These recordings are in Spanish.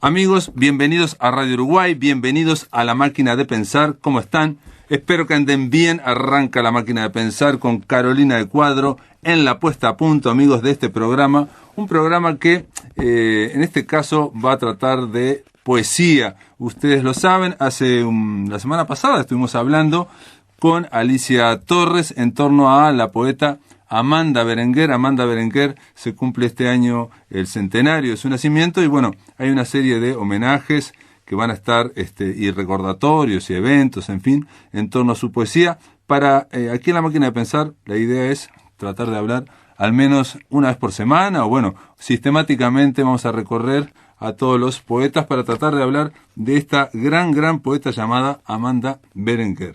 Amigos, bienvenidos a Radio Uruguay, bienvenidos a La Máquina de Pensar. ¿Cómo están? Espero que anden bien. Arranca La Máquina de Pensar con Carolina de Cuadro en la puesta a punto, amigos, de este programa. Un programa que, en este caso, va a tratar de poesía. Ustedes lo saben, la semana pasada estuvimos hablando con Alicia Torres en torno a la poeta Amanda Berenguer. Amanda Berenguer se cumple este año el centenario de su nacimiento y bueno, hay una serie de homenajes que van a estar y recordatorios y eventos, en fin, en torno a su poesía. Aquí en La Máquina de Pensar, la idea es tratar de hablar al menos una vez por semana, o bueno, sistemáticamente vamos a recorrer a todos los poetas para tratar de hablar de esta gran poeta llamada Amanda Berenguer.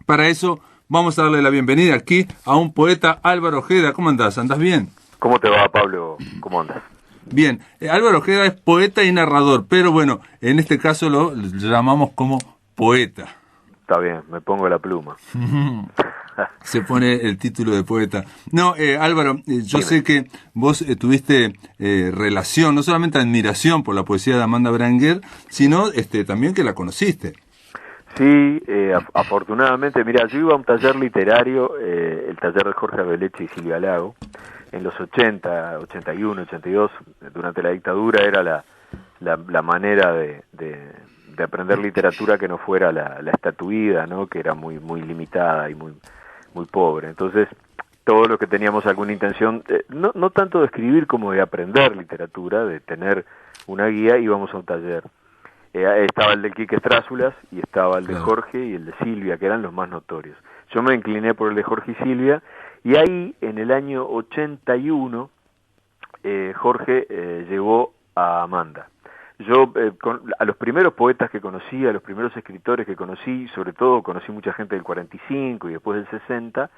Para eso vamos a darle la bienvenida aquí a un poeta, Álvaro Ojeda. ¿Cómo andás? ¿Andás bien? ¿Cómo te va, Pablo? ¿Cómo andas? Bien. Álvaro Ojeda es poeta y narrador, pero bueno, en este caso lo llamamos como poeta. Está bien, me pongo la pluma. Se pone el título de poeta. No, Álvaro, yo sé que vos tuviste relación, no solamente admiración por la poesía de Amanda Berenguer, sino también que la conociste. Sí, afortunadamente, mira, yo iba a un taller literario, el taller de Jorge Abeleche y Silvia Lago, en los 80, 81, 82, durante la dictadura era la manera de aprender literatura que no fuera la estatuida, ¿no? Que era muy limitada y muy pobre. Entonces, todos los que teníamos alguna intención, no tanto de escribir como de aprender literatura, de tener una guía, íbamos a un taller. Estaba el del Quique Strázulas y estaba el de Jorge y el de Silvia, que eran los más notorios. Yo me incliné por el de Jorge y Silvia, y ahí, en el año 81, Jorge llevó a Amanda. Yo, a los primeros poetas que conocí, a los primeros escritores que conocí, sobre todo conocí mucha gente del 45 y después del 60,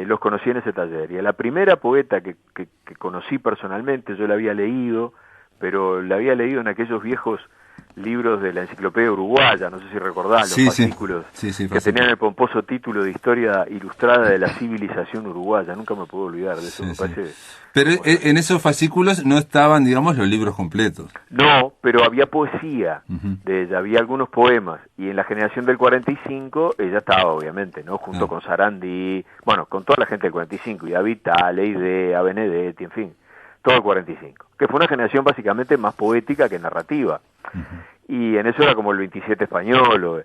los conocí en ese taller. Y a la primera poeta que conocí personalmente, yo la había leído, pero la había leído en aquellos viejos libros de la Enciclopedia Uruguaya, no sé si recordás, los fascículos que tenían el pomposo título de Historia Ilustrada de la Civilización Uruguaya. Nunca me puedo olvidar de eso, me parece. Pero en esos fascículos no estaban, digamos, los libros completos. No, pero había poesía de ella, había algunos poemas, y en la generación del 45 ella estaba, obviamente, ¿no? Junto con Sarandí, bueno, con toda la gente del 45, y a Vital, a Benedetti, en fin, todo el 45, que fue una generación básicamente más poética que narrativa. Y en eso era como el 27 español,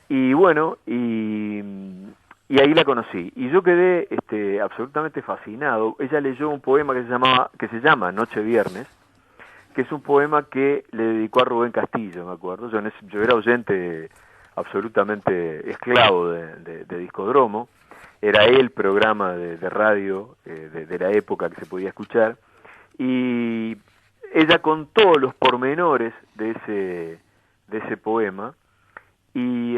y bueno, y ahí la conocí, y yo quedé absolutamente fascinado. Ella leyó un poema que se llama Noche Viernes, que es un poema que le dedicó a Rubén Castillo, me acuerdo. Yo era oyente absolutamente esclavo de Discodromo, era el programa de radio de la época que se podía escuchar, y ella contó los pormenores de ese poema, y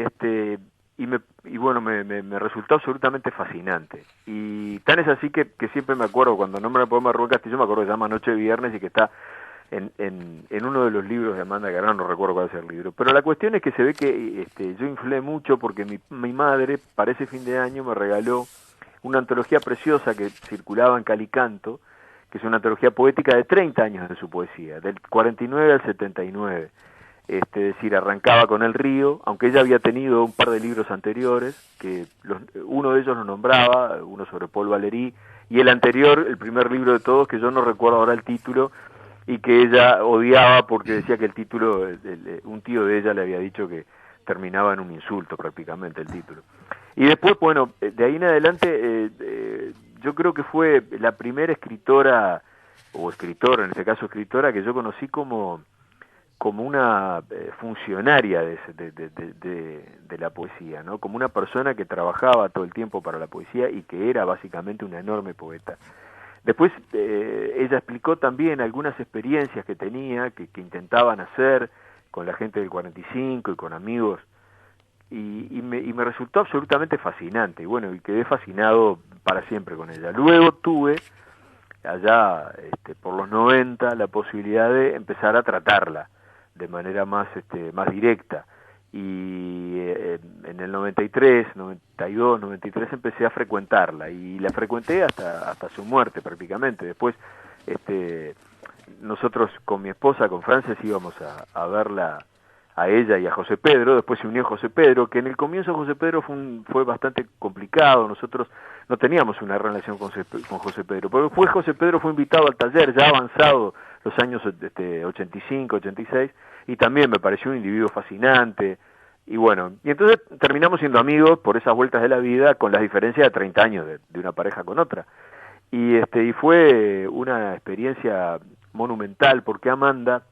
bueno, me resultó absolutamente fascinante. Y tan es así que siempre me acuerdo, cuando nombra el poema de Rubén Castillo, me acuerdo que se llama Noche Viernes y que está en uno de los libros de Amanda, que ahora no recuerdo cuál es el libro. Pero la cuestión es que se ve que yo inflé mucho porque mi madre, para ese fin de año, me regaló una antología preciosa que circulaba en Calicanto, que es una antología poética de 30 años de su poesía, del 49 al 79. Es decir, arrancaba con El Río, aunque ella había tenido un par de libros anteriores, que uno de ellos lo nombraba, uno sobre Paul Valéry, y el anterior, el primer libro de todos, que yo no recuerdo ahora el título, y que ella odiaba porque decía que el título, un tío de ella le había dicho que terminaba en un insulto prácticamente el título. Y después, bueno, de ahí en adelante, yo creo que fue la primera escritora, o escritora, en este caso escritora, que yo conocí como una funcionaria de la poesía, ¿no? Como una persona que trabajaba todo el tiempo para la poesía y que era básicamente una enorme poeta. Después ella explicó también algunas experiencias que tenía, que intentaban hacer con la gente del 45 y con amigos, y me resultó absolutamente fascinante, y bueno, y quedé fascinado para siempre con ella. Luego tuve, allá por los 90, la posibilidad de empezar a tratarla de manera más directa, y en el 93, 92, 93 empecé a frecuentarla, y la frecuenté hasta su muerte prácticamente. Después nosotros con mi esposa, con Frances, íbamos a verla a ella y a José Pedro. Después se unió José Pedro, que en el comienzo José Pedro fue bastante complicado. Nosotros no teníamos una relación con José Pedro, pero después José Pedro fue invitado al taller, ya avanzado los años 85, 86, y también me pareció un individuo fascinante. Y bueno, y entonces terminamos siendo amigos por esas vueltas de la vida, con las diferencias de 30 años de una pareja con otra. Y fue una experiencia monumental, porque Amanda,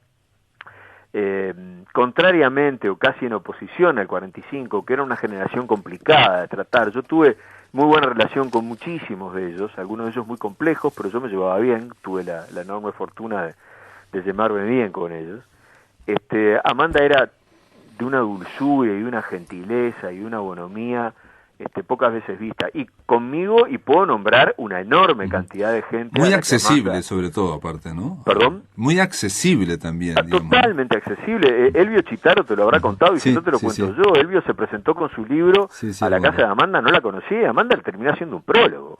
contrariamente o casi en oposición al 45, que era una generación complicada de tratar, yo tuve muy buena relación con muchísimos de ellos, algunos de ellos muy complejos, pero yo me llevaba bien, tuve la enorme fortuna de llevarme bien con ellos. Amanda era de una dulzura y una gentileza y una bonomía pocas veces vista, y conmigo, y puedo nombrar una enorme cantidad de gente. Muy accesible, sobre todo, aparte, ¿no? ¿Perdón? Muy accesible también. Totalmente accesible. Elvio Chitaro te lo habrá contado, y si no te lo cuento yo. Elvio se presentó con su libro a la casa de Amanda, no la conocía, Amanda terminó haciendo un prólogo.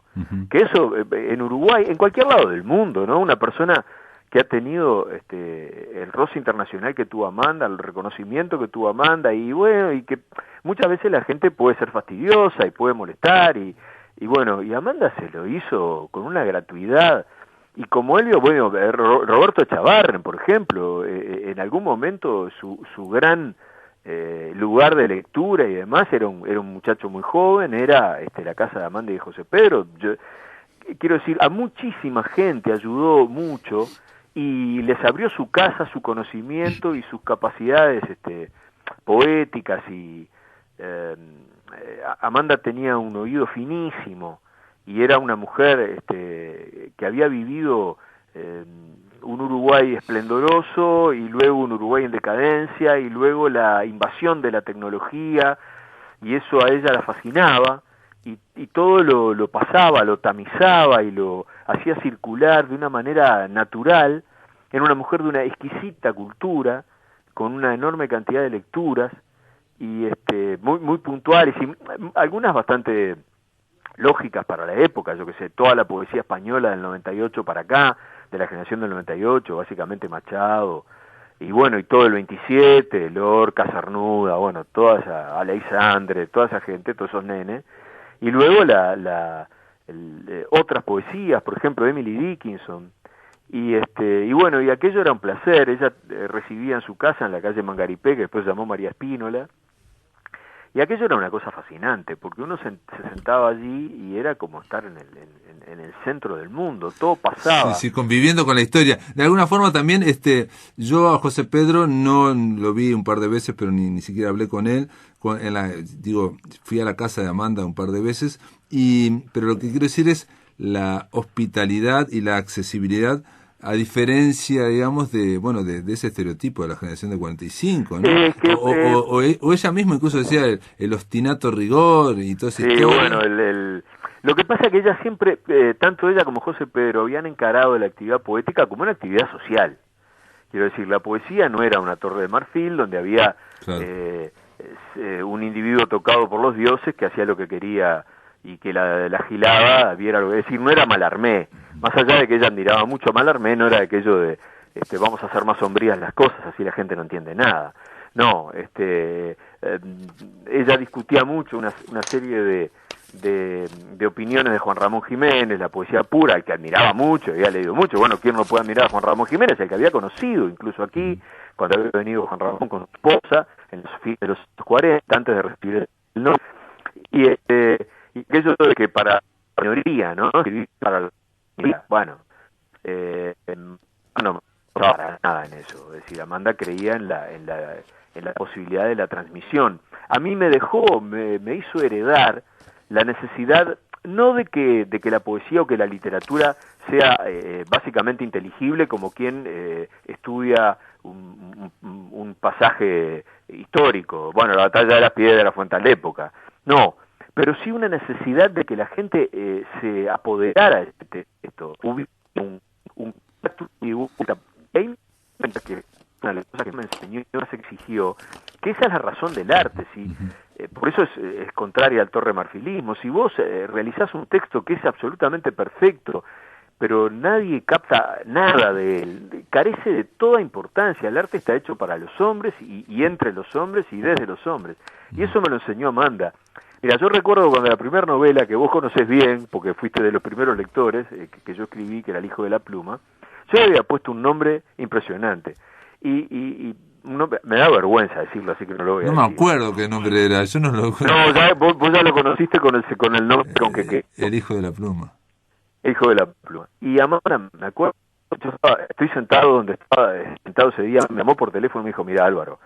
Que eso, en Uruguay, en cualquier lado del mundo, ¿no? Una persona que ha tenido el roce internacional que tuvo Amanda, el reconocimiento que tuvo Amanda, y bueno, y que muchas veces la gente puede ser fastidiosa y puede molestar, y bueno, y Amanda se lo hizo con una gratuidad, y como Elvio, bueno, Roberto Chavarren, por ejemplo, en algún momento su gran lugar de lectura y demás, era un muchacho muy joven, era la casa de Amanda y de José Pedro. Yo quiero decir, a muchísima gente ayudó mucho, y les abrió su casa, su conocimiento y sus capacidades poéticas, y Amanda tenía un oído finísimo, y era una mujer que había vivido un Uruguay esplendoroso, y luego un Uruguay en decadencia, y luego la invasión de la tecnología, y eso a ella la fascinaba, y todo lo pasaba, lo tamizaba y lo hacía circular de una manera natural. Era una mujer de una exquisita cultura, con una enorme cantidad de lecturas, y muy muy puntuales, y algunas bastante lógicas para la época. Yo que sé, toda la poesía española del 98 para acá, de la generación del 98, básicamente Machado, y bueno, y todo el 27, Lorca, Cernuda, bueno, toda esa, Aleixandre, toda esa gente, todos esos nenes. Y luego otras poesías, por ejemplo, Emily Dickinson, y bueno, y aquello era un placer. Ella recibía en su casa en la calle Mangaripé, que después se llamó María Espínola, y aquello era una cosa fascinante, porque uno se sentaba allí y era como estar en el centro del mundo, todo pasaba. Sí, conviviendo con la historia. De alguna forma también, yo a José Pedro no lo vi un par de veces, pero ni siquiera hablé con él. Fui a la casa de Amanda un par de veces, pero lo que quiero decir es la hospitalidad y la accesibilidad, a diferencia, digamos, de ese estereotipo de la generación de 45, ¿no? O ella misma incluso decía el obstinato rigor y todo ese Sí, bueno, lo que pasa es que ella siempre, tanto ella como José Pedro, habían encarado la actividad poética como una actividad social. Quiero decir, la poesía no era una torre de marfil donde había un individuo tocado por los dioses que hacía lo que quería y que la gilaba viera lo que decir. No era Mallarmé, más allá de que ella admiraba mucho a Mallarmé, no era aquello de vamos a hacer más sombrías las cosas, así la gente no entiende nada. No, ella discutía mucho una serie de opiniones de Juan Ramón Jiménez, la poesía pura, al que admiraba mucho, había leído mucho. Bueno, ¿quién no puede admirar a Juan Ramón Jiménez? El que había conocido incluso aquí, cuando había venido Juan Ramón con su esposa, en los fines de los 40, antes de recibir el nombre. Y eso de que para la mayoría, ¿no? Para la mayoría, bueno, no para nada en eso. Es decir, Amanda creía en la posibilidad de la transmisión. A mí me hizo heredar la necesidad, no de que la poesía o que la literatura sea básicamente inteligible como quien estudia un pasaje histórico, bueno, la batalla de las piedras fue en tal época, no, pero sí una necesidad de que la gente se apoderara de esto, hubo que una de las cosas que me enseñó y más exigió, que esa es la razón del arte, ¿sí? Por eso es contraria al torre marfilismo. Si vos realizás un texto que es absolutamente perfecto, pero nadie capta nada de él, carece de toda importancia. El arte está hecho para los hombres y entre los hombres y desde los hombres, y eso me lo enseñó Amanda. Mira, yo recuerdo cuando la primera novela, que vos conocés bien, porque fuiste de los primeros lectores, que yo escribí, que era El hijo de la pluma, yo le había puesto un nombre impresionante, y me da vergüenza decirlo, así que no lo voy a decir. No me acuerdo qué nombre era, yo no lo... No, ya, vos ya lo conociste con el nombre con que... El hijo de la pluma. El hijo de la pluma. Y Amanda, me acuerdo, estoy sentado donde estaba sentado ese día, me llamó por teléfono y me dijo, mira Álvaro,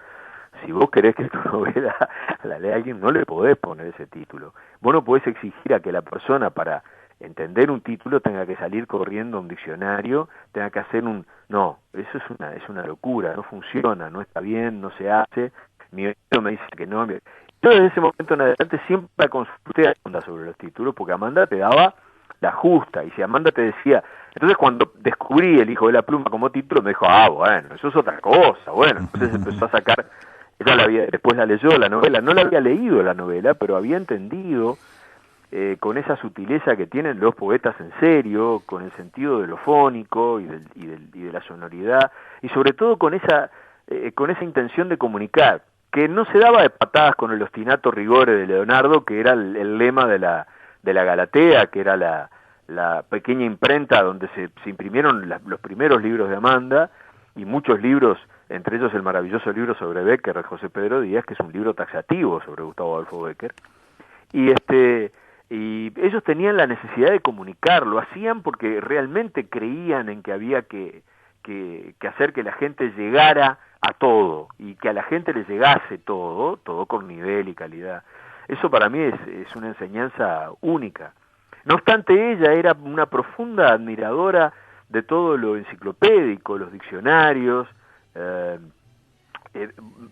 si vos querés que tu novela la lea alguien, no le podés poner ese título. Vos no podés exigir a que la persona, para entender un título, tenga que salir corriendo a un diccionario, tenga que hacer un... No, eso es una locura, no funciona, no está bien, no se hace. Mi oído me dice que no. Yo desde ese momento en adelante siempre consulté a Amanda sobre los títulos, porque Amanda te daba la justa, y si Amanda te decía... Entonces cuando descubrí El hijo de la pluma como título, me dijo, bueno, eso es otra cosa. Bueno, entonces empezó a sacar... después la leyó la novela, no la había leído la novela, pero había entendido con esa sutileza que tienen los poetas en serio, con el sentido de lo fónico y de la sonoridad, y sobre todo con esa intención de comunicar, que no se daba de patadas con el ostinato rigore de Leonardo, que era el lema de la Galatea, que era la pequeña imprenta donde se imprimieron los primeros libros de Amanda, y muchos libros, entre ellos el maravilloso libro sobre Bécquer de José Pedro Díaz, que es un libro taxativo sobre Gustavo Adolfo Bécquer, y ellos tenían la necesidad de comunicar, lo hacían porque realmente creían en que había que hacer que la gente llegara a todo, y que a la gente le llegase todo con nivel y calidad. Eso para mí es una enseñanza única. No obstante, ella era una profunda admiradora de todo lo enciclopédico, los diccionarios.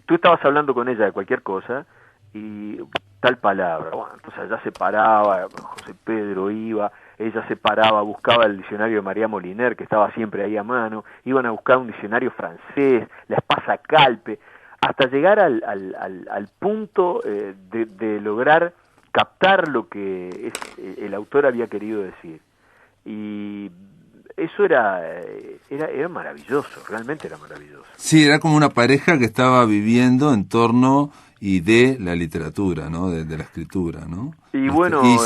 Tú estabas hablando con ella de cualquier cosa y tal palabra, bueno, entonces allá se paraba, José Pedro iba, ella se paraba, buscaba el diccionario de María Moliner, que estaba siempre ahí a mano, iban a buscar un diccionario francés, la Espasa Calpe, hasta llegar al punto de lograr captar lo que el autor había querido decir. Y eso era maravilloso, realmente era maravilloso. Sí, era como una pareja que estaba viviendo en torno y de la literatura, ¿no? De la escritura, ¿no? Y bueno, y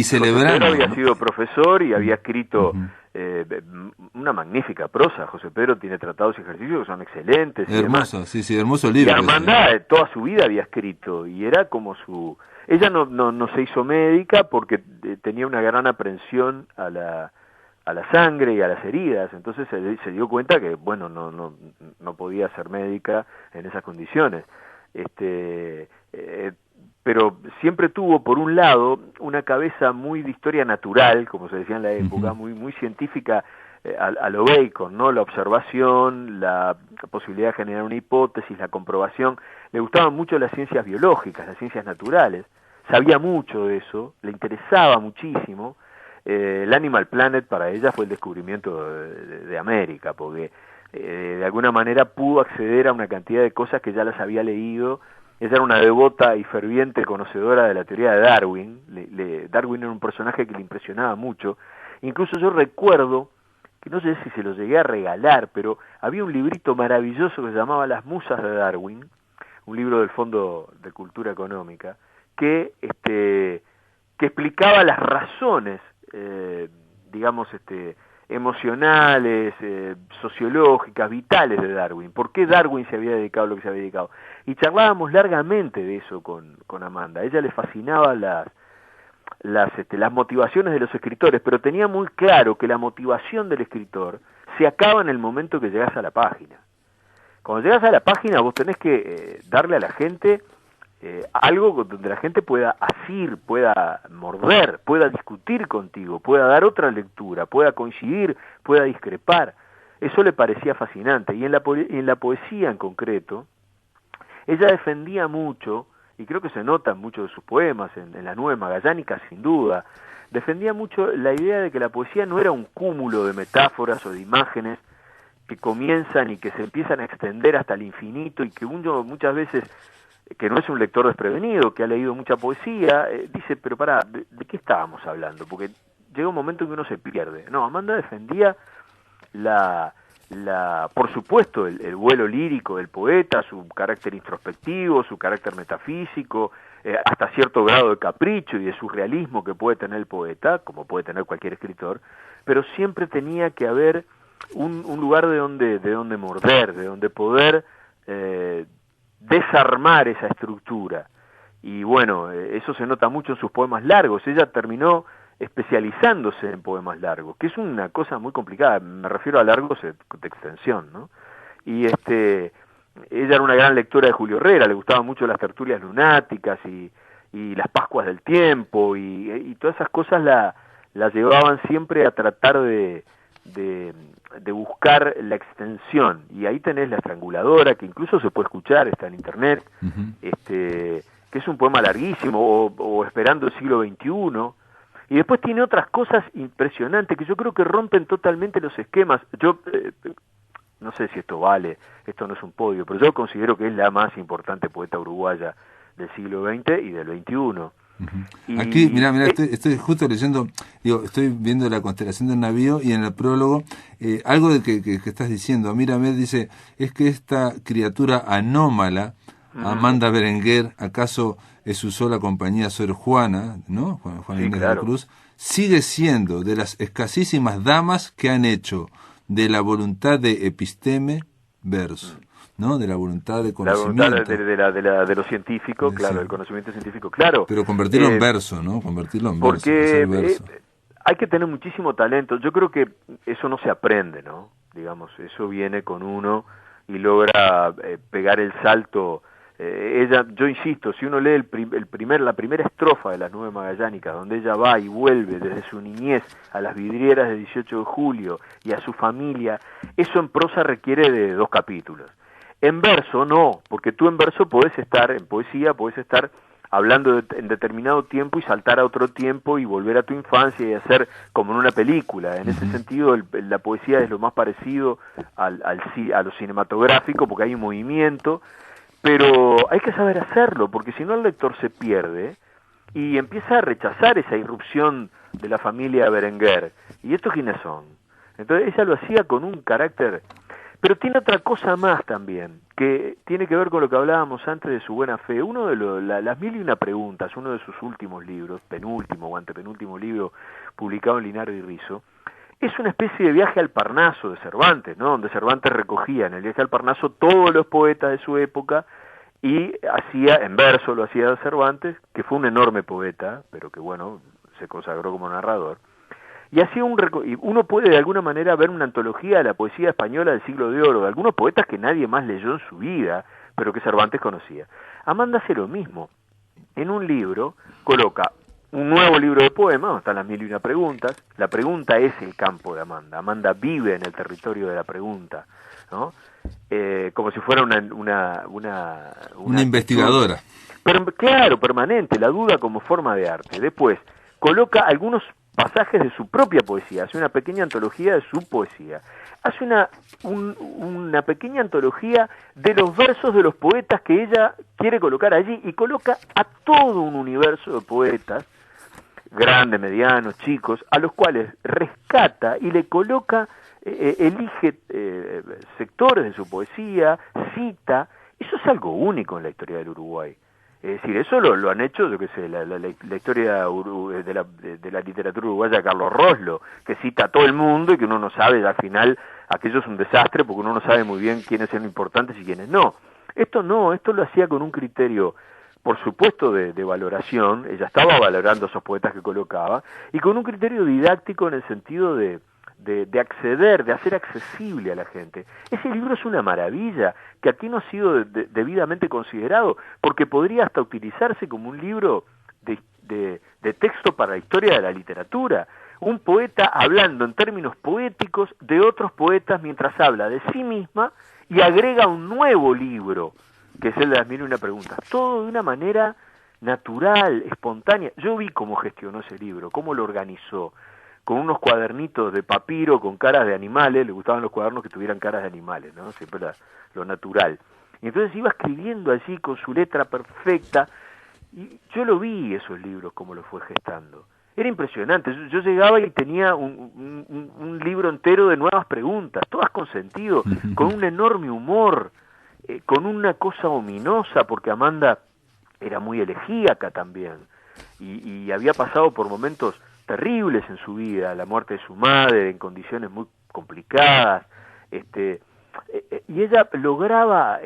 celebrando. Había sido profesor y había escrito una magnífica prosa. José Pedro tiene tratados y ejercicios que son excelentes. Hermoso, sí, hermoso libro. Y Armanda toda su vida había escrito, y era como su... Ella no se hizo médica porque tenía una gran aprensión a la sangre y a las heridas, entonces se dio cuenta que, bueno, no podía ser médica en esas condiciones. Pero siempre tuvo, por un lado, una cabeza muy de historia natural, como se decía en la época, muy científica, a lo Bacon, ¿no? La observación, la posibilidad de generar una hipótesis, la comprobación. Le gustaban mucho las ciencias biológicas, las ciencias naturales, sabía mucho de eso, le interesaba muchísimo. El Animal Planet para ella fue el descubrimiento de América, porque de alguna manera pudo acceder a una cantidad de cosas que ya las había leído. Ella era una devota y ferviente conocedora de la teoría de Darwin. Darwin era un personaje que le impresionaba mucho. Incluso yo recuerdo, que no sé si se lo llegué a regalar, pero había un librito maravilloso que se llamaba Las Musas de Darwin, un libro del Fondo de Cultura Económica, que explicaba las razones, digamos, emocionales, sociológicas, vitales de Darwin. ¿Por qué Darwin se había dedicado a lo que se había dedicado? Y charlábamos largamente de eso con Amanda. A ella le fascinaban las motivaciones de los escritores, pero tenía muy claro que la motivación del escritor se acaba en el momento que llegas a la página. Cuando llegas a la página vos tenés que darle a la gente algo donde la gente pueda asir, pueda morder, pueda discutir contigo, pueda dar otra lectura, pueda coincidir, pueda discrepar. Eso le parecía fascinante. Y en la poesía en concreto, ella defendía mucho, y creo que se nota en muchos de sus poemas, en la Nube Magallánica sin duda, defendía mucho la idea de que la poesía no era un cúmulo de metáforas o de imágenes que comienzan y que se empiezan a extender hasta el infinito, y que uno muchas veces, que no es un lector desprevenido, que ha leído mucha poesía, dice, pero pará, ¿de qué estábamos hablando? Porque llega un momento en que uno se pierde. No, Amanda defendía por supuesto, el vuelo lírico del poeta, su carácter introspectivo, su carácter metafísico, hasta cierto grado de capricho y de surrealismo que puede tener el poeta, como puede tener cualquier escritor, pero siempre tenía que haber un lugar de donde morder, de donde poder desarmar esa estructura. Y bueno, eso se nota mucho en sus poemas largos. Ella terminó especializándose en poemas largos, que es una cosa muy complicada, me refiero a largos de extensión, ¿no? Y ella era una gran lectora de Julio Herrera, le gustaban mucho las tertulias lunáticas y las Pascuas del Tiempo, y todas esas cosas la llevaban siempre a tratar de buscar la extensión, y ahí tenés La Estranguladora, que incluso se puede escuchar, está en internet, que es un poema larguísimo, o Esperando el siglo XXI. Y después tiene otras cosas impresionantes que yo creo que rompen totalmente los esquemas. Yo no sé si esto vale, esto no es un podio, pero yo considero que es la más importante poeta uruguaya del siglo XX y del XXI. Aquí, mira, estoy justo leyendo, estoy viendo La constelación del navío, y en el prólogo, algo de que estás diciendo, Miramed dice, es que esta criatura anómala, Amanda Berenguer, ¿acaso es su sola compañía Sor Juana, ¿no? Juana Inés de la Cruz, sigue siendo de las escasísimas damas que han hecho de la voluntad de episteme verso, ¿no? De la voluntad de conocimiento. La voluntad de lo científico, claro, del conocimiento científico, claro. Pero convertirlo en verso, ¿no? Convertirlo en verso. Porque hay que tener muchísimo talento. Yo creo que eso no se aprende, ¿no? Digamos, eso viene con uno y logra pegar el salto. Yo insisto, si uno lee la primera estrofa de Las Nueve Magallánicas, donde ella va y vuelve desde su niñez a las vidrieras de 18 de julio y a su familia, eso en prosa requiere de 2 capítulos. En verso no, porque tú en verso en poesía podés estar hablando en determinado tiempo y saltar a otro tiempo y volver a tu infancia y hacer como en una película. En ese sentido, la poesía es lo más parecido a lo cinematográfico, porque hay un movimiento. Pero hay que saber hacerlo, porque si no el lector se pierde y empieza a rechazar esa irrupción de la familia Berenguer. ¿Y estos quiénes son? Entonces ella lo hacía con un carácter. Pero tiene otra cosa más también, que tiene que ver con lo que hablábamos antes de su buena fe. Uno de las 1001 preguntas, uno de sus últimos libros, penúltimo o antepenúltimo libro publicado en Linares y Rizo, es una especie de viaje al Parnaso de Cervantes, ¿no? Donde Cervantes recogía en el viaje al Parnaso todos los poetas de su época y en verso lo hacía Cervantes, que fue un enorme poeta, pero que bueno, se consagró como narrador. Y hacía uno puede de alguna manera ver una antología de la poesía española del siglo de oro, de algunos poetas que nadie más leyó en su vida, pero que Cervantes conocía. Amanda hace lo mismo. En un libro coloca un nuevo libro de poemas, donde están las 1001 preguntas. La pregunta es el campo de Amanda. Amanda vive en el territorio de la pregunta, ¿no? Como si fuera una investigadora. Pero, claro, permanente, la duda como forma de arte. Después, coloca algunos pasajes de su propia poesía, hace una pequeña antología de su poesía. Hace una pequeña antología de los versos de los poetas que ella quiere colocar allí, y coloca a todo un universo de poetas, grandes, medianos, chicos, a los cuales rescata y le coloca, elige sectores de su poesía, cita. Eso es algo único en la historia del Uruguay. Es decir, eso lo han hecho, yo qué sé, la historia de la literatura uruguaya, Carlos Roslo, que cita a todo el mundo y que uno no sabe, al final aquello es un desastre porque uno no sabe muy bien quiénes son importantes y quiénes no. Esto lo hacía con un criterio, por supuesto, de valoración. Ella estaba valorando a esos poetas que colocaba, y con un criterio didáctico en el sentido de acceder, de hacer accesible a la gente. Ese libro es una maravilla, que aquí no ha sido debidamente considerado, porque podría hasta utilizarse como un libro de texto para la historia de la literatura. Un poeta hablando en términos poéticos de otros poetas mientras habla de sí misma y agrega un nuevo libro, que es el de las 1001 preguntas. Todo de una manera natural, espontánea. Yo vi cómo gestionó ese libro, cómo lo organizó, con unos cuadernitos de papiro con caras de animales. Le gustaban los cuadernos que tuvieran caras de animales, ¿no? Siempre lo natural. Y entonces iba escribiendo allí con su letra perfecta, y yo lo vi, esos libros, cómo lo fue gestando. Era impresionante. Yo llegaba y tenía un libro entero de nuevas preguntas, todas con sentido, con un enorme humor, con una cosa ominosa, porque Amanda era muy elegíaca también, y había pasado por momentos terribles en su vida, la muerte de su madre en condiciones muy complicadas, y ella lograba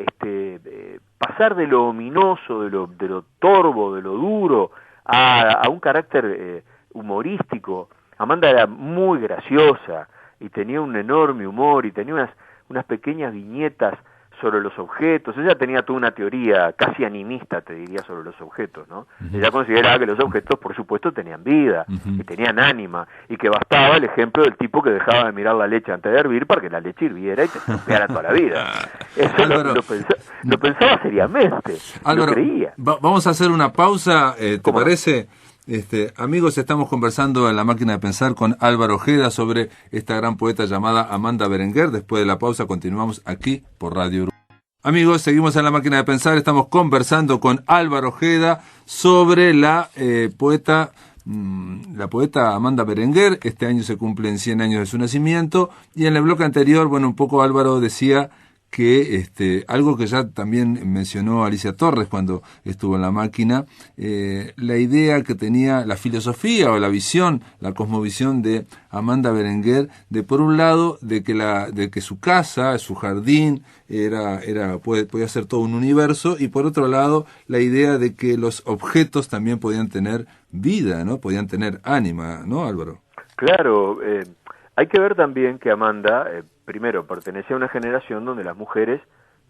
pasar de lo ominoso, de lo torvo, de lo duro, a un carácter humorístico. Amanda era muy graciosa y tenía un enorme humor y tenía unas pequeñas viñetas sobre los objetos. Ella tenía toda una teoría casi animista, te diría, sobre los objetos, ¿no? Ella consideraba que los objetos, por supuesto, tenían vida, y tenían ánima, y que bastaba el ejemplo del tipo que dejaba de mirar la leche antes de hervir para que la leche hirviera y te estropeara toda la vida. Eso Álvaro, lo pensaba seriamente, Álvaro, lo creía. Vamos a hacer una pausa, ¿te ¿Cómo no? parece? Amigos, estamos conversando en La Máquina de Pensar con Álvaro Ojeda sobre esta gran poeta llamada Amanda Berenguer. Después de la pausa continuamos aquí por Radio Uruguay. Amigos, seguimos en La Máquina de Pensar. Estamos conversando con Álvaro Ojeda sobre la poeta Amanda Berenguer. Este año se cumplen 100 años de su nacimiento. Y en el bloque anterior, bueno, un poco Álvaro decía que algo que ya también mencionó Alicia Torres cuando estuvo en La Máquina, la idea que tenía, la filosofía o la visión, la cosmovisión de Amanda Berenguer, de por un lado de que su casa, su jardín podía ser todo un universo, y por otro lado la idea de que los objetos también podían tener vida, ¿no? Podían tener ánima, ¿no, Álvaro? Claro, hay que ver también que Amanda, primero, pertenecía a una generación donde las mujeres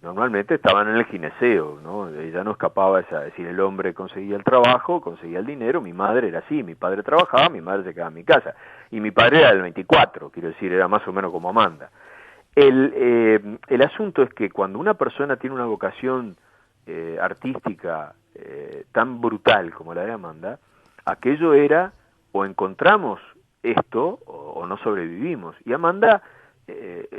normalmente estaban en el gineceo, ¿no? Ella no escapaba esa, es decir, el hombre conseguía el trabajo, conseguía el dinero, mi madre era así, mi padre trabajaba, mi madre se quedaba en mi casa, y mi padre era del 24, quiero decir, era más o menos como Amanda. El asunto es que cuando una persona tiene una vocación artística tan brutal como la de Amanda, aquello era, o encontramos esto o no sobrevivimos. Y Amanda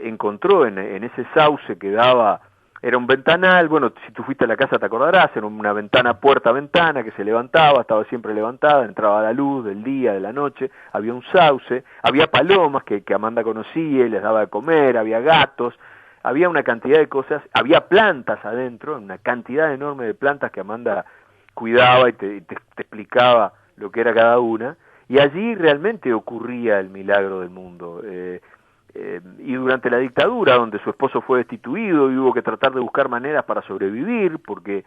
encontró en ese sauce que daba, era un ventanal, bueno, si tú fuiste a la casa te acordarás, era una ventana, puerta-ventana que se levantaba, estaba siempre levantada, entraba la luz del día, de la noche, había un sauce, había palomas que Amanda conocía y les daba de comer, había gatos, había una cantidad de cosas, había plantas adentro, una cantidad enorme de plantas que Amanda cuidaba y te explicaba lo que era cada una, y allí realmente ocurría el milagro del mundo. Y durante la dictadura, donde su esposo fue destituido y hubo que tratar de buscar maneras para sobrevivir, porque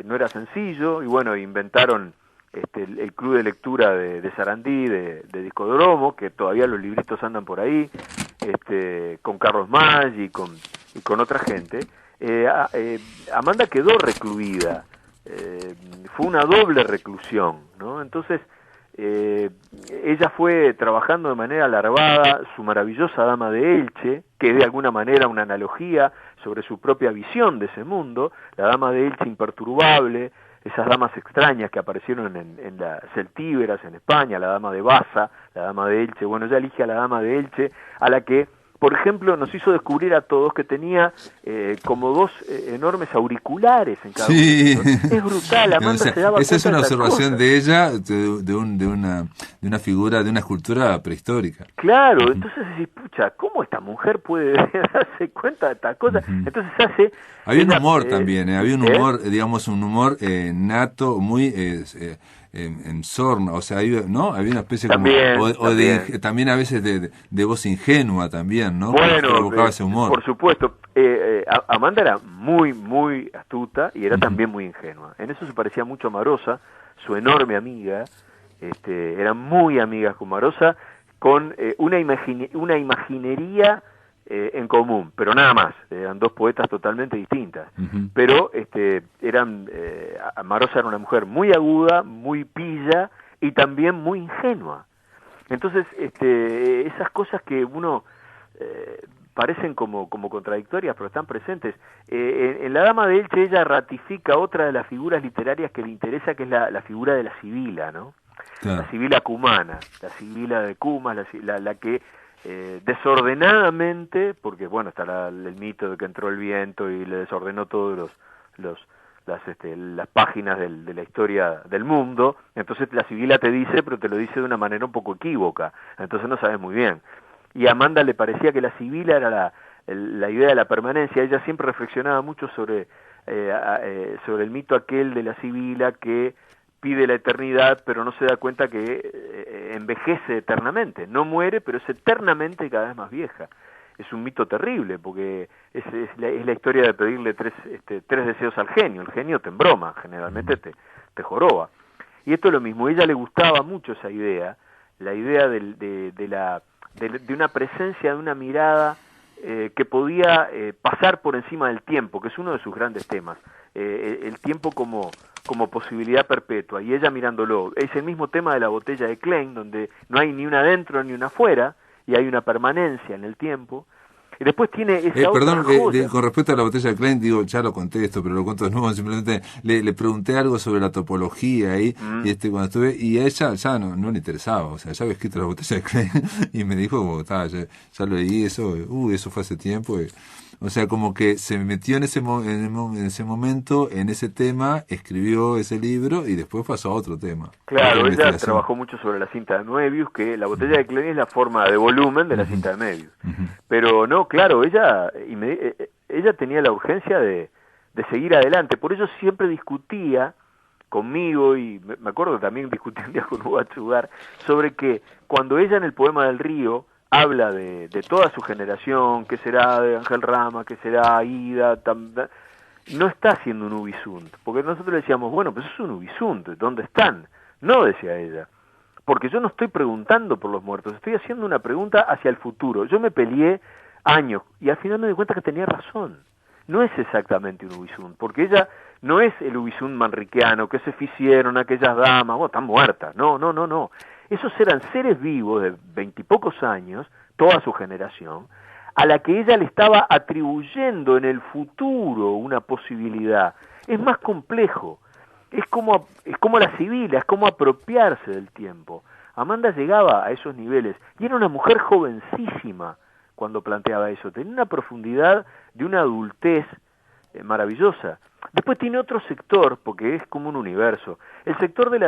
no era sencillo, y bueno, inventaron el club de lectura de Sarandí, de Discodromo, que todavía los libritos andan por ahí, con Carlos Maggi y con otra gente. Amanda quedó recluida, fue una doble reclusión, ¿no? Entonces, ella fue trabajando de manera larvada su maravillosa Dama de Elche, que es de alguna manera una analogía sobre su propia visión de ese mundo, la Dama de Elche imperturbable, esas damas extrañas que aparecieron en las celtíberas en España, la Dama de Baza, la Dama de Elche. Bueno, ella elige a la Dama de Elche, a la que, por ejemplo, nos hizo descubrir a todos que tenía como dos enormes auriculares en cada uno. Es brutal, Amanda se daba cuenta. Esa es una de observación cosas. de ella, de una figura, de una escultura prehistórica. Claro, entonces decís, pucha, ¿cómo esta mujer puede darse cuenta de estas cosas? Entonces hace... Había un humor también, había un humor, digamos, un humor nato, muy en sorna, o sea, ¿no? Había una especie también, como... también a veces de voz ingenua también, ¿no? Bueno, provocaba ese humor. Por supuesto. Amanda era muy, muy astuta y era también muy ingenua. En eso se parecía mucho a Marosa, su enorme amiga. Eran muy amigas con Marosa, con una imaginería en común, pero nada más. Eran dos poetas totalmente distintas. Pero Marosa era una mujer muy aguda, muy pilla y también muy ingenua. Entonces, esas cosas que uno parecen como contradictorias, pero están presentes. En La Dama de Elche ella ratifica otra de las figuras literarias que le interesa, que es la figura de la Sibila, ¿no? Claro. La Sibila cumana, la Sibila de Cumas, la que desordenadamente, porque bueno, está el mito de que entró el viento y le desordenó todos las páginas de la historia del mundo, entonces la Sibila te dice, pero te lo dice de una manera un poco equívoca, entonces no sabes muy bien. Y a Amanda le parecía que la Sibila era la idea de la permanencia. Ella siempre reflexionaba mucho sobre el mito aquel de la Sibila que pide la eternidad, pero no se da cuenta que envejece eternamente, no muere, pero es eternamente cada vez más vieja. Es un mito terrible, porque es la historia de pedirle tres deseos al genio. El genio te embroma, generalmente te joroba. Y esto es lo mismo, a ella le gustaba mucho esa idea, la idea de una presencia, de una mirada que podía pasar por encima del tiempo, que es uno de sus grandes temas, el tiempo como posibilidad perpetua, y ella mirándolo. Es el mismo tema de la botella de Klein, donde no hay ni una adentro ni una afuera, y hay una permanencia en el tiempo. Y después tiene esa perdón, otra joya. con respecto a la botella de Klein, digo, ya lo conté esto, pero lo cuento de nuevo, simplemente le pregunté algo sobre la topología ahí, y cuando estuve, y a ella ya no le interesaba, o sea, ya había escrito la botella de Klein, y me dijo, como, ya lo leí, eso fue hace tiempo, o sea, como que se metió en ese momento, en ese tema, escribió ese libro y después pasó a otro tema. Claro, ella trabajó mucho sobre la cinta de Möbius, que la botella de Klein es la forma de volumen de la cinta de Möbius. Pero no, claro, ella tenía la urgencia de seguir adelante, por eso siempre discutía conmigo, y me acuerdo que también discutí un día con Hugo Achugar, sobre que cuando ella en el poema del río habla de toda su generación, que será de Ángel Rama, que será Aida, no está haciendo un Ubisunt, porque nosotros le decíamos, bueno, pues es un Ubisunt, ¿dónde están? No, decía ella, porque yo no estoy preguntando por los muertos, estoy haciendo una pregunta hacia el futuro. Yo me peleé años, y al final me di cuenta que tenía razón. No es exactamente un Ubisunt, porque ella no es el Ubisunt manriqueano, que se hicieron aquellas damas, bueno, están muertas, no. Esos eran seres vivos de 20 y pocos años, toda su generación, a la que ella le estaba atribuyendo en el futuro una posibilidad. Es más complejo, es como la Sibila, es como apropiarse del tiempo. Amanda llegaba a esos niveles, y era una mujer jovencísima cuando planteaba eso, tenía una profundidad de una adultez maravillosa. Después tiene otro sector, porque es como un universo, el sector de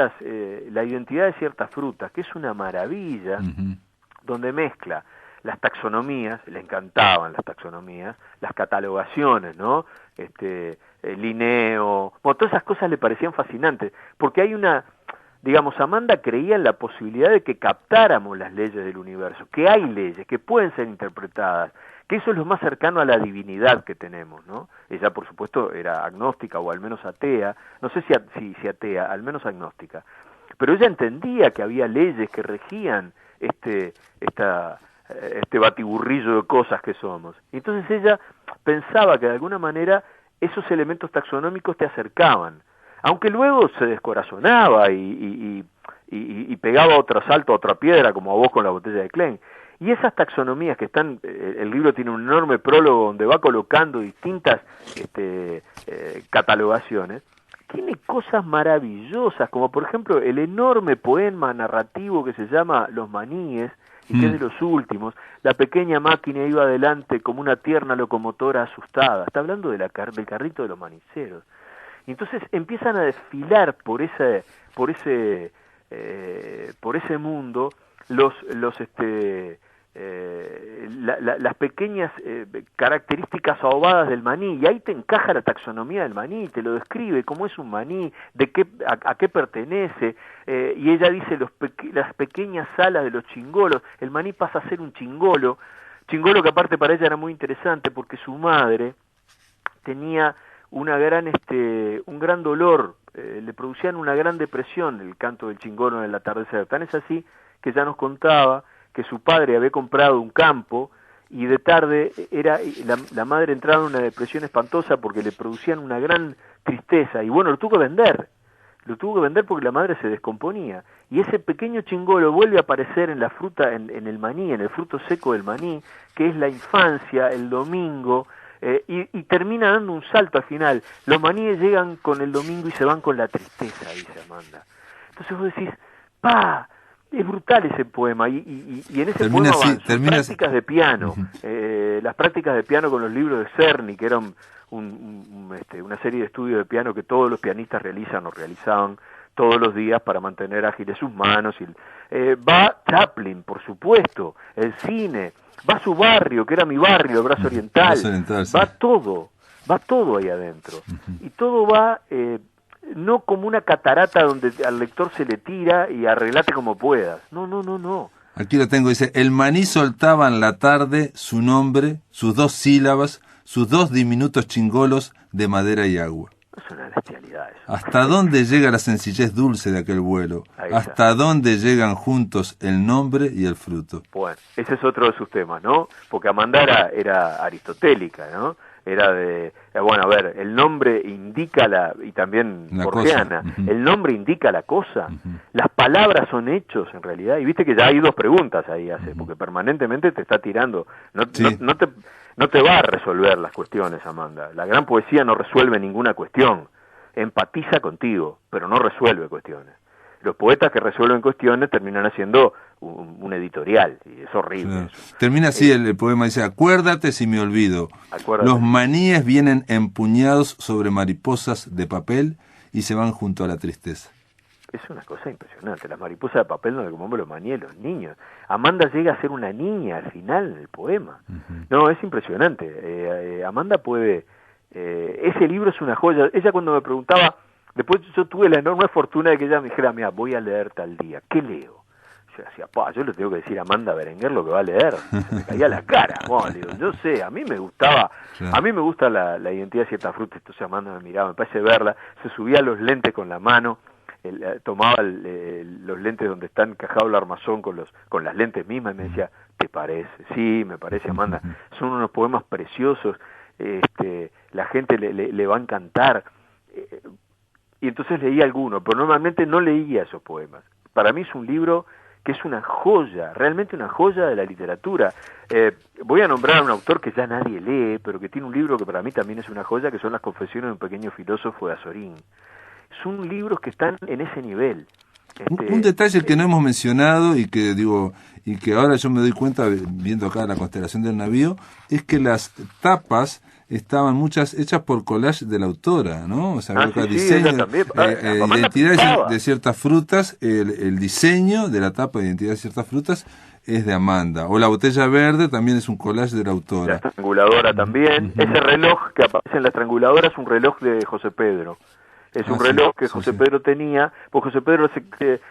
la identidad de ciertas frutas, que es una maravilla, donde mezcla las taxonomías, le encantaban las taxonomías, las catalogaciones, ¿no? Linneo, bueno, todas esas cosas le parecían fascinantes, porque hay digamos, Amanda creía en la posibilidad de que captáramos las leyes del universo, que hay leyes, que pueden ser interpretadas, que eso es lo más cercano a la divinidad que tenemos, ¿no? Ella, por supuesto, era agnóstica, o al menos atea, no sé si atea, al menos agnóstica, pero ella entendía que había leyes que regían este batiburrillo de cosas que somos. Y entonces ella pensaba que de alguna manera esos elementos taxonómicos te acercaban, aunque luego se descorazonaba y pegaba otro salto a otra piedra, como a vos con la botella de Klein. Y esas taxonomías que están, el libro tiene un enorme prólogo donde va colocando distintas catalogaciones, tiene cosas maravillosas, como por ejemplo el enorme poema narrativo que se llama Los maníes, y que es de los últimos. La pequeña máquina iba adelante como una tierna locomotora asustada. Está hablando del carrito de los maniceros. Y entonces empiezan a desfilar por ese mundo las pequeñas características ahogadas del maní, y ahí te encaja la taxonomía del maní, te lo describe cómo es un maní, a qué pertenece, y ella dice las pequeñas alas de los chingolos. El maní pasa a ser un chingolo que aparte para ella era muy interesante porque su madre tenía un gran dolor, le producían una gran depresión el canto del chingolo en el atardecer. Tan es así que ya nos contaba que su padre había comprado un campo y de tarde la madre entraba en una depresión espantosa porque le producían una gran tristeza, y bueno, lo tuvo que vender porque la madre se descomponía, y ese pequeño chingolo vuelve a aparecer en la fruta, en el maní, en el fruto seco del maní, que es la infancia, el domingo, y termina dando un salto al final. Los maníes llegan con el domingo y se van con la tristeza, dice Amanda. Entonces vos decís, Es brutal ese poema, y en ese Termina poema así, van sus prácticas de piano, las prácticas de piano con los libros de Czerny, que eran una serie de estudios de piano que todos los pianistas realizan o realizaban todos los días para mantener ágiles sus manos. Va Chaplin, por supuesto, el cine, va su barrio, que era mi barrio, el Brazo Oriental, sí. va todo ahí adentro, y todo va... no como una catarata donde al lector se le tira y arreglate como puedas. No. Aquí lo tengo, dice: el maní soltaba en la tarde su nombre, sus 2 sílabas, sus 2 diminutos chingolos de madera y agua. Es una bestialidad eso. ¿Hasta dónde llega la sencillez dulce de aquel vuelo? ¿Hasta dónde llegan juntos el nombre y el fruto? Bueno, ese es otro de sus temas, ¿no? Porque Amanda era aristotélica, ¿no? Era de, bueno, a ver, el nombre indica y también borgiana, el nombre indica la cosa, las palabras son hechos en realidad, y viste que ya hay 2 preguntas ahí porque permanentemente te está tirando, no te va a resolver las cuestiones, Amanda. La gran poesía no resuelve ninguna cuestión, empatiza contigo, pero no resuelve cuestiones. Los poetas que resuelven cuestiones terminan haciendo un editorial, y es horrible. Claro. Eso. Termina así el poema, dice: acuérdate si me olvido. Acuérdate. Los maníes vienen empuñados sobre mariposas de papel y se van junto a la tristeza. Es una cosa impresionante. Las mariposas de papel no le comemos los maníes los niños. Amanda llega a ser una niña al final en el poema. No, es impresionante. Amanda puede... ese libro es una joya. Ella cuando me preguntaba... Después yo tuve la enorme fortuna de que ella me dijera: mira, voy a leer tal día. ¿Qué leo? Yo decía: yo le tengo que decir a Amanda Berenguer lo que va a leer. Se me caía la cara. Bueno, le digo, yo sé, a mí me gustaba, a mí me gusta la identidad de cierta fruta. Entonces Amanda me miraba, me parece verla, se subía los lentes con la mano, tomaba los lentes donde está encajado el armazón con las lentes mismas y me decía: ¿te parece? Sí, me parece, Amanda. Son unos poemas preciosos, la gente le va a encantar. Y entonces leí alguno, pero normalmente no leía esos poemas. Para mí es un libro que es una joya, realmente una joya de la literatura. Voy a nombrar a un autor que ya nadie lee, pero que tiene un libro que para mí también es una joya, que son Las confesiones de un pequeño filósofo de Azorín. Son libros que están en ese nivel. Un detalle que no hemos mencionado y que ahora yo me doy cuenta viendo acá la constelación del navío, es que las tapas estaban muchas hechas por collage de la autora, ¿no? O sea, diseño, identidad de ciertas frutas, el diseño de la tapa de identidad de ciertas frutas es de Amanda. O la botella verde también es un collage de la autora. La estranguladora también. Ese reloj que aparece en la estranguladora es un reloj de José Pedro. Es un reloj que José Pedro tenía, porque José Pedro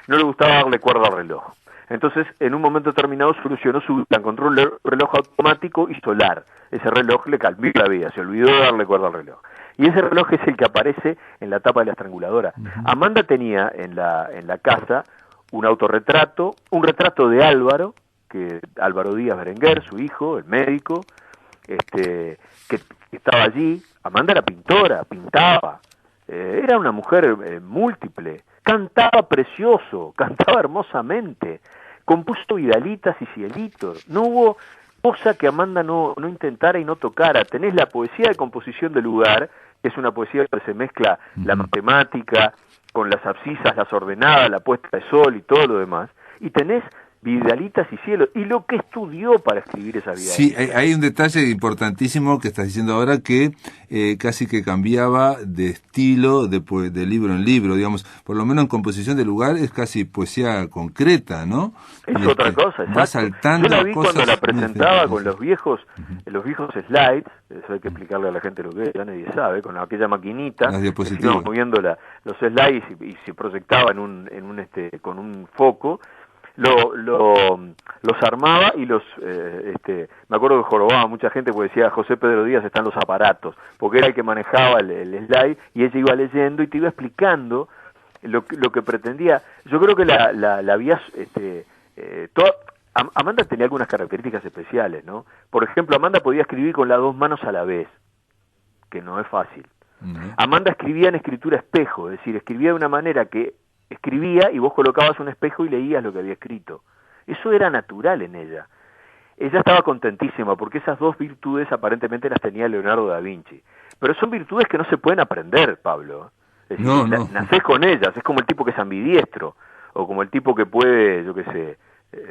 no le gustaba darle cuerda al reloj. Entonces, en un momento determinado solucionó su vida, encontró un reloj automático y solar. Ese reloj le cambió la vida, se olvidó de darle cuerda al reloj. Y ese reloj es el que aparece en la tapa de la estranguladora. Amanda tenía en la casa un autorretrato, un retrato de Álvaro Díaz Berenguer, su hijo, el médico, que estaba allí. Amanda era pintora, pintaba. Era una mujer múltiple, cantaba precioso, cantaba hermosamente, compuso vidalitas y cielitos. No hubo cosa que Amanda no intentara y no tocara. Tenés la poesía de composición de lugar, que es una poesía que se mezcla la matemática con las abscisas, las ordenadas, la puesta de sol y todo lo demás, y tenés vidalitas y cielos, y lo que estudió para escribir esa vida. Sí, hay un detalle importantísimo que estás diciendo ahora, que casi que cambiaba de estilo de libro en libro, digamos, por lo menos en composición de lugar es casi poesía concreta, ¿no? Es otra cosa, exacto. Va saltando. Yo la vi cuando la presentaba con los viejos slides, eso hay que explicarle a la gente lo que es, ya nadie sabe, con aquella maquinita, las diapositivas, moviendo los slides y se proyectaba con un foco. Los armaba y me acuerdo que jorobaba mucha gente porque decía: José Pedro Díaz está en los aparatos, porque era el que manejaba el slide y ella iba leyendo y te iba explicando lo que pretendía. Yo creo que la vía Amanda tenía algunas características especiales, ¿no? Por ejemplo, Amanda podía escribir con las 2 manos a la vez, que no es fácil. Amanda escribía en escritura espejo, es decir, escribía de una manera que escribía y vos colocabas un espejo y leías lo que había escrito. Eso era natural en ella. Ella estaba contentísima porque esas 2 virtudes aparentemente las tenía Leonardo da Vinci. Pero son virtudes que no se pueden aprender, Pablo. Es decir, nacés con ellas, es como el tipo que es ambidiestro. o como el tipo que puede, yo qué sé,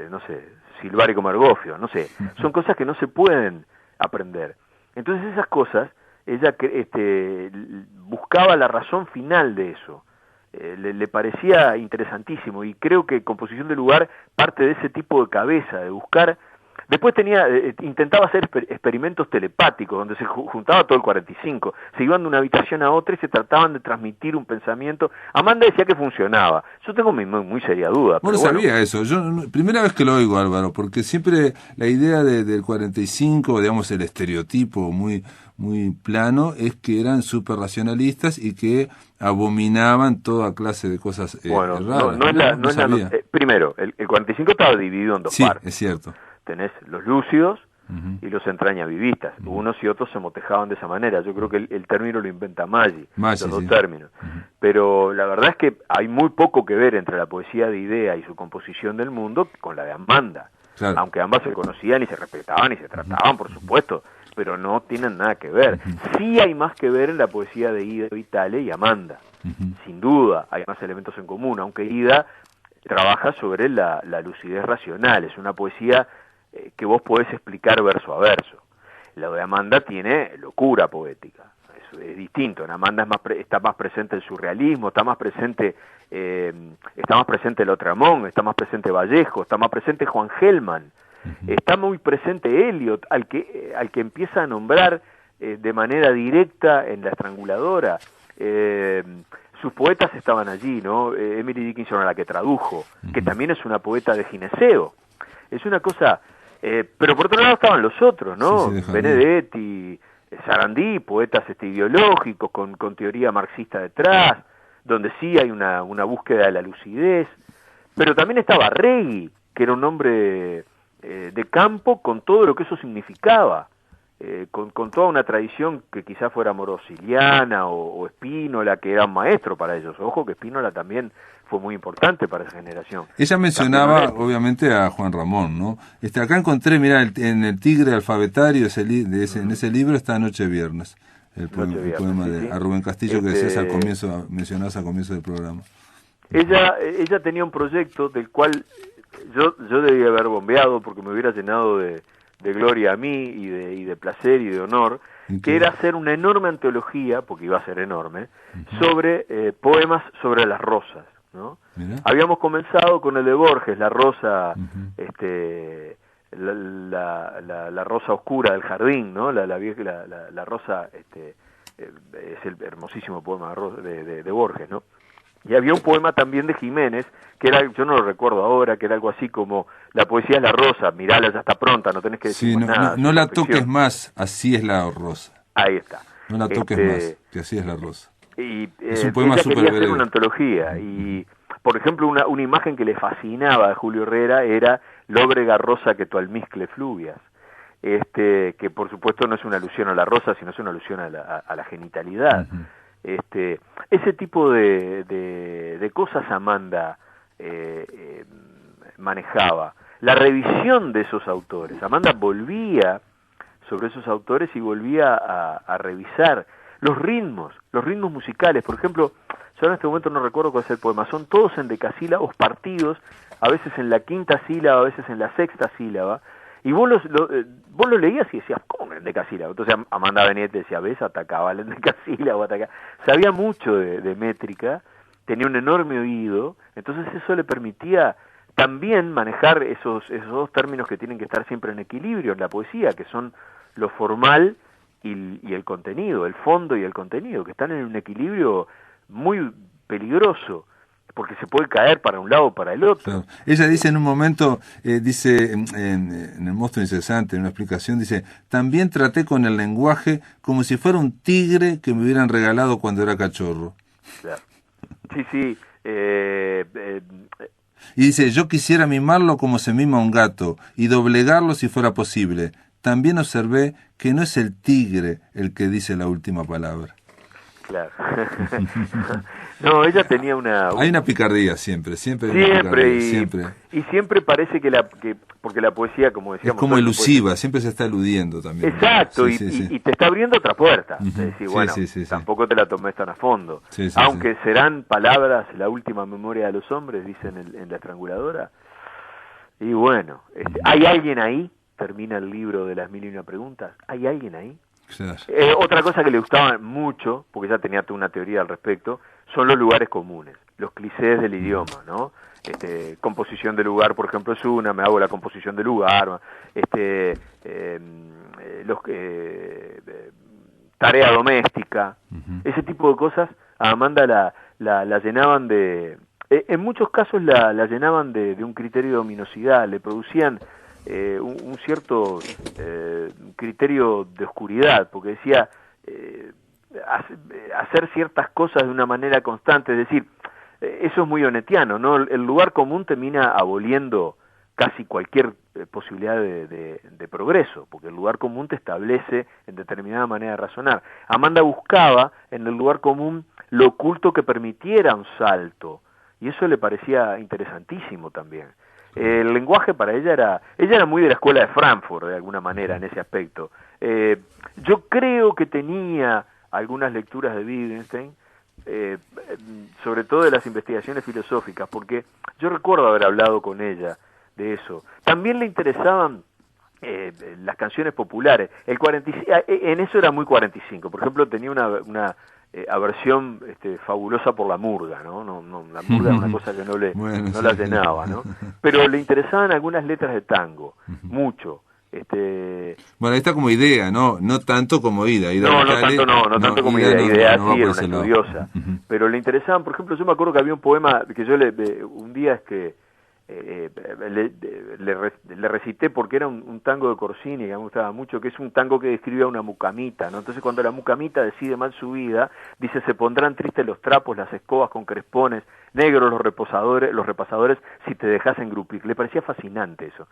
no sé, silbar y comer gofio, no sé, son cosas que no se pueden aprender. Entonces esas cosas, ella buscaba la razón final de eso, le parecía interesantísimo, y creo que Composición de Lugar parte de ese tipo de cabeza, de buscar. Después intentaba hacer experimentos telepáticos, donde se juntaba todo el 45, se iban de una habitación a otra y se trataban de transmitir un pensamiento. Amanda decía que funcionaba. Yo tengo muy seria duda. Bueno, sabía eso. Yo primera vez que lo oigo, Álvaro, porque siempre la idea del 45, digamos, el estereotipo muy plano, es que eran súper racionalistas y que abominaban toda clase de cosas raras. Primero, el 45 estaba dividido en dos partes. Sí, es cierto. Tenés los lúcidos y los entrañavivistas. Unos y otros se motejaban de esa manera. Yo creo que el término lo inventa Maggi, los dos términos. Pero la verdad es que hay muy poco que ver entre la poesía de Idea y su composición del mundo con la de Amanda. Claro. Aunque ambas se conocían y se respetaban y se trataban, por supuesto, pero no tienen nada que ver. Sí hay más que ver en la poesía de Ida Vitale y Amanda. Sin duda, hay más elementos en común, aunque Ida trabaja sobre la lucidez racional. Es una poesía que vos podés explicar verso a verso. La de Amanda tiene locura poética, es distinto. En Amanda está más presente el surrealismo, está más presente el Otramón, está más presente Vallejo, está más presente Juan Gelman, está muy presente Eliot, al que empieza a nombrar de manera directa en La Estranguladora. Sus poetas estaban allí, ¿no? Emily Dickinson, a la que tradujo, que también es una poeta de gineceo. Es una cosa. Pero por otro lado estaban los otros, ¿no? Sí, Benedetti, Sarandí, poetas ideológicos con teoría marxista detrás, donde sí hay una búsqueda de la lucidez. Pero también estaba Regui, que era un hombre de campo con todo lo que eso significaba, con toda una tradición que quizás fuera morosiliana o Spínola, que era un maestro para ellos. Ojo que Spínola también fue muy importante para esa generación. Ella mencionaba, obviamente, a Juan Ramón, ¿no? Acá encontré, mirá, en el Tigre Alfabetario, en ese libro está Noche Viernes, el poema de a Rubén Castillo que decías mencionabas al comienzo del programa. Ella tenía un proyecto del cual yo debía haber bombeado porque me hubiera llenado de gloria a mí y de placer y de honor, que era hacer una enorme antología, porque iba a ser enorme, sobre poemas sobre las rosas, ¿no? Habíamos comenzado con el de Borges, la rosa, la rosa oscura del jardín, ¿no? La rosa, es el hermosísimo poema de Borges, ¿no? Y había un poema también de Jiménez, que era, yo no lo recuerdo ahora, que era algo así como: la poesía es la rosa, mirala, ya está pronta, no tenés que decir nada. No la toques más, así es la rosa. Ahí está. No la toques más, que así es la rosa. Y es un poema ella súper quería hacer una antología, y por ejemplo una imagen que le fascinaba a Julio Herrera era "Lóbrega rosa que tu almizcle fluvias", que por supuesto no es una alusión a la rosa, sino es una alusión a la genitalidad. Ese tipo de cosas Amanda manejaba. La revisión de esos autores. Amanda volvía sobre esos autores y volvía a revisar los ritmos musicales. Por ejemplo, yo en este momento no recuerdo cuál es el poema, son todos en decasílabos partidos, a veces en la quinta sílaba, a veces en la sexta sílaba, y vos lo leías y decías, ¿cómo en decasílabo? Entonces Amanda Benedetti decía, ¿ves? Atacaba el decasílabo, sabía mucho de métrica, tenía un enorme oído, entonces eso le permitía también manejar esos dos términos que tienen que estar siempre en equilibrio en la poesía, que son lo formal y el contenido, el fondo y el contenido, que están en un equilibrio muy peligroso, porque se puede caer para un lado o para el otro. Claro. Ella dice en un momento, dice en El monstruo incesante, en una explicación, dice: también traté con el lenguaje como si fuera un tigre que me hubieran regalado cuando era cachorro. Claro. Sí. Y dice: yo quisiera mimarlo como se mima un gato y doblegarlo si fuera posible. También observé que no es el tigre el que dice la última palabra. Claro. No, ella tenía Hay una picardía siempre. Y siempre parece que porque la poesía, como decíamos... Es como elusiva, siempre se está eludiendo también. Exacto, Sí, y te está abriendo otra puerta. Uh-huh. Es decir, bueno, sí. tampoco te la tomes tan a fondo. Aunque serán palabras la última memoria de los hombres, dicen en La Estranguladora. Y bueno, ¿hay alguien ahí? Termina el libro de las 1001 preguntas. ¿Hay alguien ahí? Claro. Otra cosa que le gustaba mucho, porque ya tenía toda una teoría al respecto, son los lugares comunes, los clichés del idioma, ¿no? Composición de lugar, por ejemplo, es una, me hago la composición de lugar, tarea doméstica, ese tipo de cosas a Amanda la llenaban de... en muchos casos la llenaban de un criterio de ominosidad, le producían un cierto criterio de oscuridad, porque decía hacer ciertas cosas de una manera constante, es decir, eso es muy onetiano, ¿no? El lugar común termina aboliendo casi cualquier posibilidad de progreso, porque el lugar común te establece en determinada manera de razonar. Amanda buscaba en el lugar común lo oculto que permitiera un salto, y eso le parecía interesantísimo también. El lenguaje para ella era muy de la escuela de Frankfurt, de alguna manera, en ese aspecto. Yo creo que tenía algunas lecturas de Wittgenstein, sobre todo de las investigaciones filosóficas, porque yo recuerdo haber hablado con ella de eso. También le interesaban las canciones populares. En eso era muy 45. Por ejemplo, tenía una aversión fabulosa por la murga, ¿no? La murga era una cosa que no la llenaba, ¿no? Pero le interesaban algunas letras de tango, mucho. Bueno, ahí está como idea, ¿no tanto como Ida. No tanto como idea. Idea sí era una estudiosa. Pero le interesaban, por ejemplo, yo me acuerdo que había un poema que yo un día le recité porque era un tango de Corsini que me gustaba mucho, que es un tango que describe a una mucamita, ¿no? Entonces cuando la mucamita decide mal su vida, dice: se pondrán tristes los trapos, las escobas con crespones, negros los repasadores si te dejas engrupir. Le parecía fascinante eso,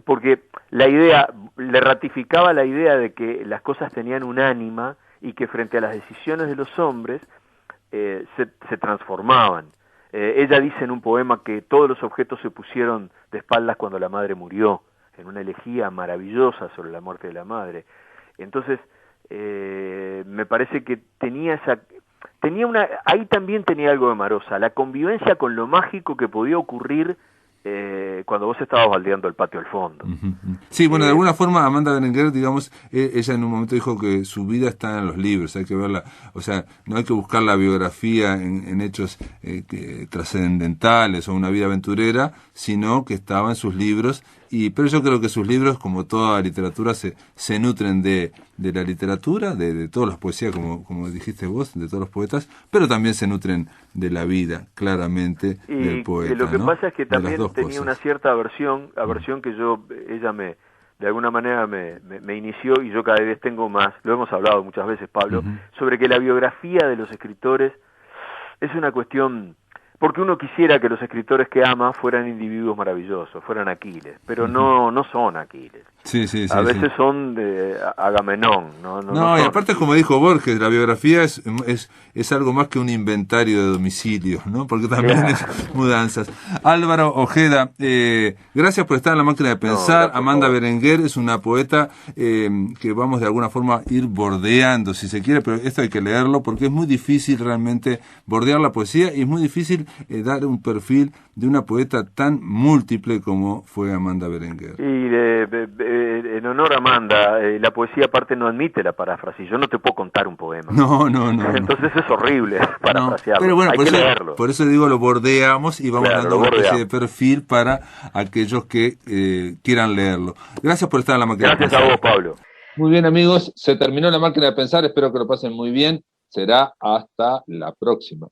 porque la idea, le ratificaba la idea de que las cosas tenían un ánima y que frente a las decisiones de los hombres se transformaban. Ella dice en un poema que todos los objetos se pusieron de espaldas cuando la madre murió, en una elegía maravillosa sobre la muerte de la madre. Entonces, me parece que ahí también tenía algo de Marosa, la convivencia con lo mágico que podía ocurrir cuando vos estabas baldeando el patio al fondo. Sí, bueno, de alguna forma Amanda Berenguer, digamos, ella en un momento dijo que su vida está en los libros, hay que verla, o sea, no hay que buscar la biografía en hechos trascendentales o una vida aventurera, sino que estaba en sus libros, pero yo creo que sus libros, como toda literatura, se nutren de la literatura, de todas las poesías, como dijiste vos, de todos los poetas, pero también se nutren de la vida, claramente, del poeta. Y lo que pasa es que también tenía cosas. una cierta aversión que ella de alguna manera me inició, y yo cada vez tengo más, lo hemos hablado muchas veces, Pablo, sobre que la biografía de los escritores es una cuestión, porque uno quisiera que los escritores que ama fueran individuos maravillosos, fueran Aquiles, pero no son Aquiles. Sí, a veces son de Agamenón. No, y aparte, como dijo Borges, la biografía es algo más que un inventario de domicilios, ¿no? Porque también es mudanzas. Álvaro Ojeda, gracias por estar en La Máquina de Pensar. Amanda Berenguer es una poeta que vamos de alguna forma a ir bordeando, si se quiere, pero esto hay que leerlo porque es muy difícil realmente bordear la poesía, y es muy difícil dar un perfil de una poeta tan múltiple como fue Amanda Berenguer. Y en honor a Amanda, la poesía aparte no admite la paráfrasis. Yo no te puedo contar un poema. No. Entonces es horrible parafrasearlo. Pero bueno, hay que leerlo. Por eso digo, lo bordeamos y vamos dando una especie de perfil para aquellos que quieran leerlo. Gracias por estar en La Máquina de Pensar. Gracias a vos, Pablo. Muy bien, amigos, se terminó La Máquina de Pensar. Espero que lo pasen muy bien. Será hasta la próxima.